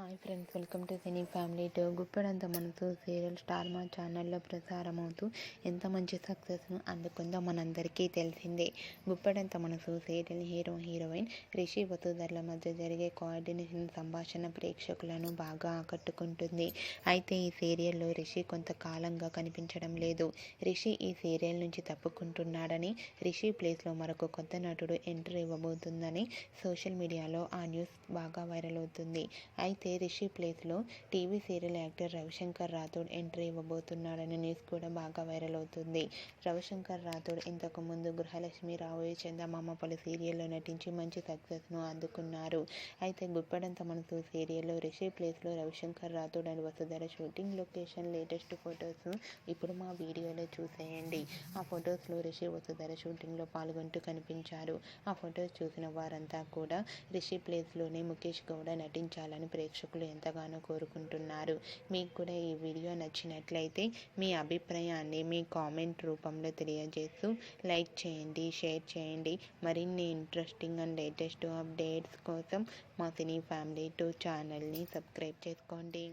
Hi friends, welcome to cine family two. Guppedantha మనసు serial star మా ఛానల్లో ప్రసారమవుతూ ఎంత మంచి సక్సెస్ను అందుకుందో మనందరికీ తెలిసిందే. గుప్పెడంత మనసు సీరియల్ హీరో హీరోయిన్ రిషి వసుధరల మధ్య జరిగే కోఆర్డినేషన్ సంభాషణ ప్రేక్షకులను బాగా ఆకట్టుకుంటుంది. అయితే ఈ సీరియల్లో రిషి కొంతకాలంగా కనిపించడం లేదు. రిషి ఈ సీరియల్ నుంచి తప్పుకుంటున్నాడని, రిషి ప్లేస్లో మరొక కొత్త నటుడు ఎంట్రీ ఇవ్వబోతుందని సోషల్ మీడియాలో ఆ న్యూస్ బాగా వైరల్ అవుతుంది. అయితే రిషి ప్లేస్లో TV serial actor Ravishankar Rathod entry ఇవ్వబోతున్నాడనే న్యూస్ కూడా బాగా వైరల్ అవుతుంది. రవిశంకర్ రాథోడ్ ఇంతకుముందు గృహలక్ష్మి, రాబోయే చందమామ పలు సీరియల్లో నటించి మంచి సక్సెస్ను అందుకున్నారు. అయితే గుప్పెడంత మనసు సీరియల్లో రిషి ప్లేస్లో Ravishankar Rathod and Vasudhara shooting location latest photos ఇప్పుడు మా వీడియోలో చూసేయండి. ఆ ఫొటోస్లో రిషి వసుధర షూటింగ్లో పాల్గొంటూ కనిపించారు. ఆ ఫొటోస్ చూసిన వారంతా కూడా రిషి ప్లేస్లోనే ముఖేష్ గౌడ నటించాలని ప్రేక్షకులు ఎంతగానో కోరుకుంటున్నారు. మీకు కూడా ఈ వీడియో నచ్చినట్లయితే మీ అభిప్రాయాన్ని మీ కామెంట్ రూపంలో తెలియజేస్తూ లైక్ చేయండి, షేర్ చేయండి. మరిన్ని ఇంట్రెస్టింగ్ అండ్ లేటెస్ట్ అప్డేట్స్ కోసం మా సినీ ఫ్యామిలీ 2 ఛానల్ని సబ్స్క్రైబ్ చేసుకోండి.